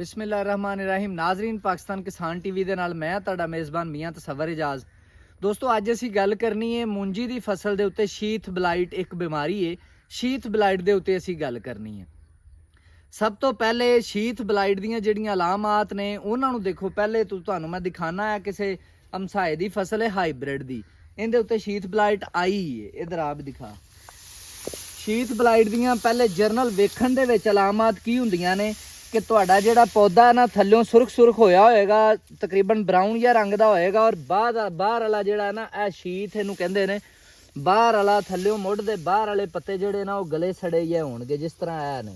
बिस्मिल्लाहिर्रहमानिर्रहीम। नाजरीन, पाकिस्तान किसान टीवी ਦੇ ਨਾਲ ਮੈਂ ਤੁਹਾਡਾ ਮੇਜ਼ਬਾਨ ਮੀਆਂ ਤਸਵਰ ਇਜਾਜ਼। ਦੋਸਤੋ, ਅੱਜ ਅਸੀਂ ਗੱਲ ਕਰਨੀ ਹੈ ਮੂੰਜੀ ਦੀ ਫਸਲ ਦੇ ਉੱਤੇ ਸ਼ੀਥ ਬਲਾਈਟ ਇੱਕ ਬਿਮਾਰੀ ਹੈ। ਸ਼ੀਥ ਬਲਾਈਟ ਦੇ ਉੱਤੇ ਅਸੀਂ ਗੱਲ ਕਰਨੀ ਹੈ। ਸਭ ਤੋਂ ਪਹਿਲੇ ਸ਼ੀਥ ਬਲਾਈਟ ਦੀਆਂ ਜਿਹੜੀਆਂ ਅਲਾਮਾਤ ਨੇ ਉਹਨਾਂ ਨੂੰ ਦੇਖੋ। ਪਹਿਲੇ ਤੁਹਾਨੂੰ ਮੈਂ ਦਿਖਾਣਾ ਹੈ ਕਿਸੇ ਹਮਸਾਏ ਦੀ ਫਸਲ ਹੈ ਹਾਈਬ੍ਰਿਡ ਦੀ, ਇਹਦੇ ਉੱਤੇ ਸ਼ੀਥ ਬਲਾਈਟ ਆਈ ਹੈ। ਇਧਰ ਆਪ ਦਿਖਾ। ਸ਼ੀਥ ਬਲਾਈਟ ਦੀਆਂ ਪਹਿਲੇ ਜਰਨਲ ਵੇਖਣ ਦੇ ਵਿੱਚ ਅਲਾਮਾਤ ਕੀ ਹੁੰਦੀਆਂ ਨੇ कि तुहाडा जिहड़ा पौधा ना थल्लों सुरख होया होएगा, तकरीबन ब्राउन या रंग दा होएगा, और बाहर वाला जिहड़ा ना ए शीथ इहनूं कहंदे ने, बाहर वाला थल्लों मुढ़ दे बाहर वाले पत्ते जिहड़े ना वो गले सड़े जे होणगे जिस तरह ए ने।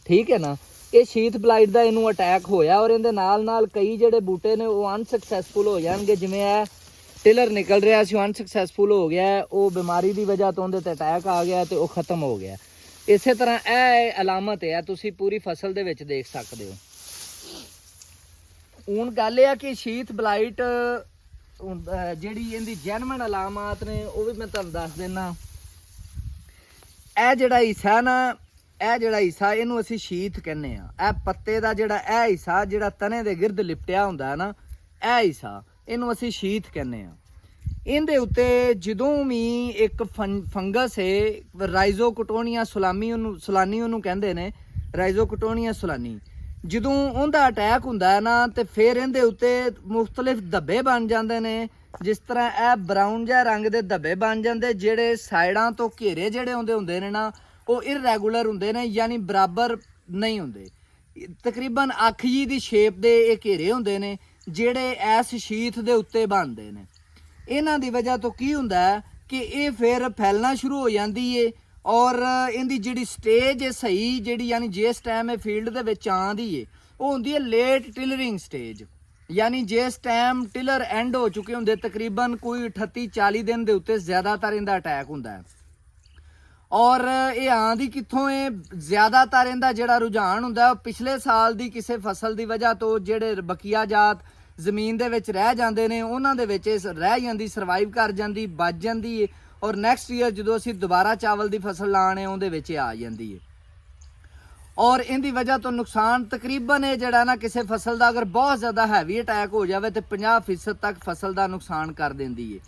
ठीक है ना। ये शीथ बलाइट दा इहनूं अटैक होया और इहदे नाल कई जिहड़े बूटे ने वो अनसक्सैसफुल हो जाणगे। जिवें ए टिलर निकल रहा सी अनसक्सैसफुल हो गया, वो बीमारी की वजह तो उहदे ते अटैक आ गया तो वो खत्म हो गया। इसे तरह यह अलामत है, तुसी पूरी फसल दे विच देख सकते हो। हुण गल यह कि शीथ बलाइट जिहड़ी इहदी जैनवन अलामत ने वो भी मैं तुहानूं दस देना। यह जिहड़ा हिस्सा ना, यह जिहड़ा हिस्सा इहनूं असीं शीथ कहने आ। यह पत्ते दा जिहड़ा यह हिस्सा जिहड़ा तने दे गिरद लिपटिया हुंदा है ना, यह हिस्सा इहनूं असीं शीथ कहने आ। इहदे उत्ते जदों भी एक फंगस है राइजोकोटोनिया सुलानी उहनूं कहंदे ने, राइजोकोटोनिया सुलानी, जदों उहदा अटैक हुंदा है ना ते फिर इहदे उत्ते मुख्तलिफ धब्बे बन जांदे ने। जिस तरह यह ब्राउन जिहा रंग दे धब्बे बन जांदे, जेहड़े साइडां तो घेरे जिहड़े हुंदे ने ना वो इररेगुलर हुंदे ने, यानी बराबर नहीं हुंदे। तकरीबन अख जी दी शेप दे ये घेरे हुंदे ने जेहड़े इस शीथ दे उत्ते बनदे ने। इन्हां दी वजह तो की हुंदा है कि ये फिर फैलना शुरू हो जाती है और इहदी जिहड़ी स्टेज है सही, जिहड़ी यानी जिस टाइम ये फील्ड दे विच आंदी है वो हुंदी है लेट टिलरिंग स्टेज। यानी जिस टाइम टिलर एंड हो चुके हुंदे, तकरीबन कोई 38-40 दिन दे उत्ते ज़्यादातर इहदा अटैक हुंदा है। और ये आंदी कित्थों है? ज़्यादातर इहदा जिहड़ा रुझान हुंदा है पिछले साल दी किसी फसल की वजह तो जिहड़े बकिया जात ਜ਼ਮੀਨ ਦੇ ਵਿੱਚ ਰਹਿ ਜਾਂਦੇ ਨੇ ਉਹਨਾਂ ਦੇ ਵਿੱਚ ਰਹਿ ਜਾਂਦੀ, ਸਰਵਾਈਵ ਕਰ ਜਾਂਦੀ, ਬਚ ਜਾਂਦੀ ਹੈ ਔਰ ਨੈਕਸਟ ਈਅਰ ਜਦੋਂ ਅਸੀਂ ਦੁਬਾਰਾ ਚਾਵਲ ਦੀ ਫਸਲ ਲਾਣੇ ਉਹਦੇ ਵਿੱਚ ਆ ਜਾਂਦੀ ਹੈ। ਔਰ ਇਹਦੀ ਵਜ੍ਹਾ ਤੋਂ ਨੁਕਸਾਨ ਤਕਰੀਬਨ ਇਹ ਜਿਹੜਾ ਨਾ ਕਿਸੇ ਫਸਲ ਦਾ ਅਗਰ ਬਹੁਤ ਜ਼ਿਆਦਾ ਹੈਵੀ ਅਟੈਕ ਹੋ ਜਾਵੇ ਤੇ 50% ਤੱਕ ਫਸਲ ਦਾ ਨੁਕਸਾਨ ਕਰ ਦਿੰਦੀ ਹੈ।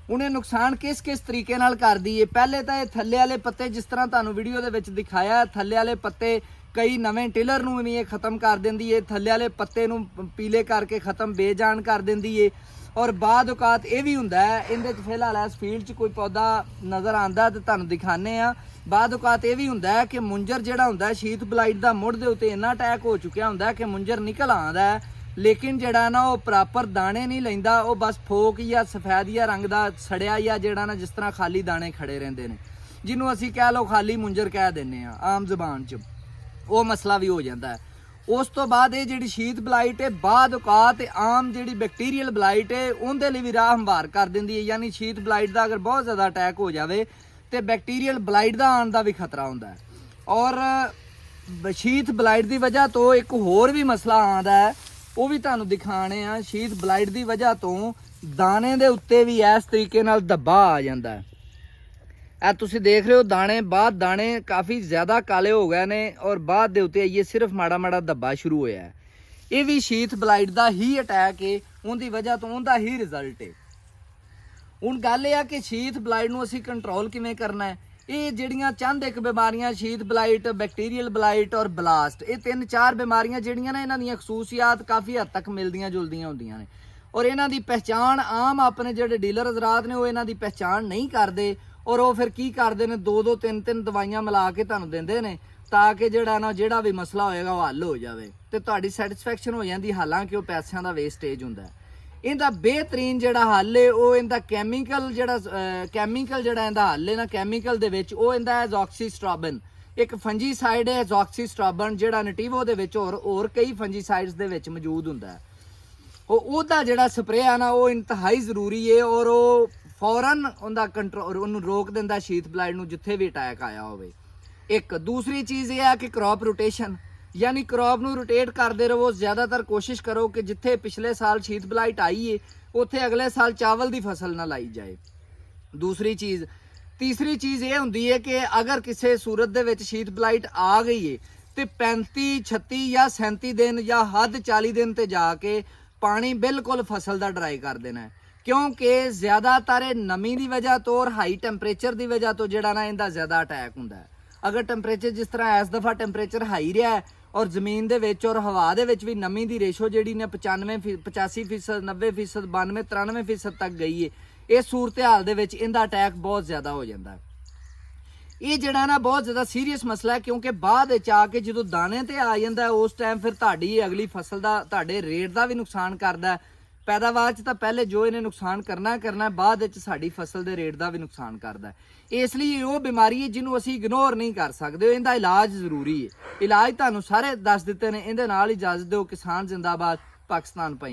ਉਹਨੇ ਨੁਕਸਾਨ ਕਿਸ ਤਰੀਕੇ ਨਾਲ ਕਰਦੀ ਹੈ? ਪਹਿਲੇ ਤਾਂ ਇਹ ਥੱਲੇ ਵਾਲੇ ਪੱਤੇ, ਜਿਸ ਤਰ੍ਹਾਂ ਤੁਹਾਨੂੰ ਵੀਡੀਓ ਦੇ ਵਿੱਚ ਦਿਖਾਇਆ, ਥੱਲੇ ਵਾਲੇ ਪੱਤੇ कई नवे टिलर नूं भी ये खत्म कर देंदी है, थल्ले वाले पत्ते नूं पीले करके खत्म बेजान कर देंदी है। और बाद औकात ये भी हुंदा है, इहदे च फिलहाल इस फील्ड च कोई पौधा नज़र आंदा तो तुहानूं दिखाने आ। बाद औकात ये भी हुंदा है कि मुंजर जिहड़ा हुंदा है शीथ बलाइट दा मुड़ दे उत्ते इन्ना अटैक हो चुकिया हुंदा है कि मुंजर निकल आंदा है, लेकिन जिहड़ा ना वो प्रॉपर दाने नहीं लैंदा, वो बस फोक या सफेद या रंग दा सड़िया या जिहड़ा ना जिस तरह खाली दाने खड़े रहिंदे ने, जिन्हों असीं कह लो खाली मुंजर कह दिंदे आ आम ज़बान च, वो मसला भी हो जाता है। उस तो बाद ये जिहड़ी शीथ बलाइट है बाद औकात आम जिहड़ी बैक्टीरियल बलाइट है उनके लिए भी राह हंवार कर देंदी है। यानी शीथ बलाइट का अगर बहुत ज़्यादा अटैक हो जाए तो बैक्टीरियल बलाइट का आने का भी खतरा होंदा है। और शीथ बलाइट की वजह तो एक होर भी मसला आता है, वो भी तुहानूं दिखाने आ। शीथ बलाइट की वजह तो दाने के उत्ते भी इस तरीके नाल धब्बा आ जाता है। तुसी देख रहे हो दाने, बाद दाने काफ़ी ज़्यादा काले हो गए ने और बाद दे उत्ते ये सिर्फ माड़ा माड़ा धब्बा शुरू होया है। ये भी शीथ बलाइट का ही अटैक है, उनकी वजह तो उनका ही रिजल्ट है। हुण गल यह कि शीथ बलाइट नूं असीं कंट्रोल किवें करना है? ये जिहड़ियां चंद एक बीमारियां शीथ बलाइट, बैक्टीरियल बलाइट और ब्लास्ट, ये 3-4 बीमारियां जिहड़ियां ना इन्हां दीयां खसूसियात काफ़ी हद तक मिलदियां जुलदियां हुंदियां ने। और इन्हां दी पहचान आम अपने जिहड़े डीलर हज़रात ने वो इन्हां दी पहचान नहीं करते और वो फिर की करते हैं 2-2 3-3 दवाइयां मिला के तुहानूं दिंदे ने ताकि जिहड़ा ना जिहड़ा भी मसला होएगा वो हल हो जाए तो तुहाडी सैटिस्फैक्शन हो जाती, हालांकि वो पैसों का वेस्टेज हुंदा है। इहदा बेहतरीन जिहड़ा हल है वो इहदा कैमिकल जिहड़ा इहदा हल है ना, कैमिकल दे विच वो इहदा एज़ॉक्सीस्ट्रोबिन, एक फंजीसाइड है एज़ॉक्सीस्ट्रोबिन, जिहड़ा नटीवो दे विच होर कई फंजीसाइड्स दे विच मौजूद हुंदा है। ओहदा जिहड़ा स्प्रे है ना वो इंतहाई जरूरी है और वो फौरन उनका कंट्रोल उन्होंने रोक देंदा शीथ बलाइट नूं जिथे भी अटैक आया होवे। एक दूसरी चीज़ यह है कि क्रॉप रोटेशन, यानी क्रॉप नूं रोटेट करते रहो। ज़्यादातर कोशिश करो कि जिथे पिछले साल शीथ बलाइट आई है उत्थे अगले साल चावल की फसल ना लाई जाए। दूसरी चीज़ तीसरी चीज़ ये होंदी है कि अगर किसी सूरत दे विच शीथ बलाइट आ गई है ਤੇ 35 36 ਜਾਂ 37 ਦਿਨ ਜਾਂ ਹੱਦ 40 ਦਿਨ ਤੇ ਜਾ ਕੇ ਪਾਣੀ ਬਿਲਕੁਲ ਫਸਲ ਦਾ ਡਰਾਈ ਕਰ ਦੇਣਾ ਹੈ। ਕਿਉਂਕਿ ਜ਼ਿਆਦਾਤਰ ਇਹ ਨਮੀ ਦੀ ਵਜ੍ਹਾ ਤੋਂ ਔਰ ਹਾਈ ਟੈਂਪਰੇਚਰ ਦੀ ਵਜ੍ਹਾ ਤੋਂ ਜਿਹੜਾ ਨਾ ਇਹਦਾ ਜ਼ਿਆਦਾ ਅਟੈਕ ਹੁੰਦਾ ਹੈ। ਅਗਰ ਟੈਂਪਰੇਚਰ ਜਿਸ ਤਰ੍ਹਾਂ ਇਸ ਦਫਾ ਟੈਂਪਰੇਚਰ ਹਾਈ ਰਿਹਾ ਹੈ ਔਰ ਜ਼ਮੀਨ ਦੇ ਵਿੱਚ ਔਰ ਹਵਾ ਦੇ ਵਿੱਚ ਵੀ ਨਮੀ ਦੀ ਰੇਸ਼ੋ ਜਿਹੜੀ ਨੇ 95 85%, 90%, 92 93% ਤੱਕ ਗਈ ਹੈ। ਇਸ ਸੂਰਤ ਹਾਲ ਦੇ ਵਿੱਚ ਇਹਦਾ ਅਟੈਕ ਬਹੁਤ ਜ਼ਿਆਦਾ ਹੋ ਜਾਂਦਾ ਹੈ। ਇਹ ਜਿਹੜਾ ਨਾ ਬਹੁਤ ਜ਼ਿਆਦਾ ਸੀਰੀਅਸ ਮਸਲਾ ਹੈ, ਕਿਉਂਕਿ ਬਾਅਦ ਵਿੱਚ ਆ ਕੇ ਜਦੋਂ ਦਾਣੇ ਤੇ ਆ ਜਾਂਦਾ ਉਸ ਟਾਈਮ ਫਿਰ ਤੁਹਾਡੀ ਅਗਲੀ ਫਸਲ ਦਾ ਤੁਹਾਡੇ ਰੇਟ ਦਾ ਵੀ ਨੁਕਸਾਨ ਕਰਦਾ। ਪੈਦਾਵਾਰ 'ਚ ਤਾਂ ਪਹਿਲੇ ਜੋ ਇਹਨੇ ਨੁਕਸਾਨ ਕਰਨਾ ਬਾਅਦ ਵਿੱਚ ਸਾਡੀ ਫਸਲ ਦੇ ਰੇਟ ਦਾ ਵੀ ਨੁਕਸਾਨ ਕਰਦਾ। ਇਸ ਲਈ ਉਹ ਬਿਮਾਰੀ ਹੈ ਜਿਹਨੂੰ ਅਸੀਂ ਇਗਨੋਰ ਨਹੀਂ ਕਰ ਸਕਦੇ, ਇਹਦਾ ਇਲਾਜ ਜ਼ਰੂਰੀ ਹੈ। ਇਲਾਜ ਤੁਹਾਨੂੰ ਸਾਰੇ ਦੱਸ ਦਿੱਤੇ ਨੇ। ਇਹਦੇ ਨਾਲ ਇਜਾਜ਼ਤ ਦਿਓ। ਕਿਸਾਨ ਜ਼ਿੰਦਾਬਾਦ, ਪਾਕਿਸਤਾਨ ਭਾਈ।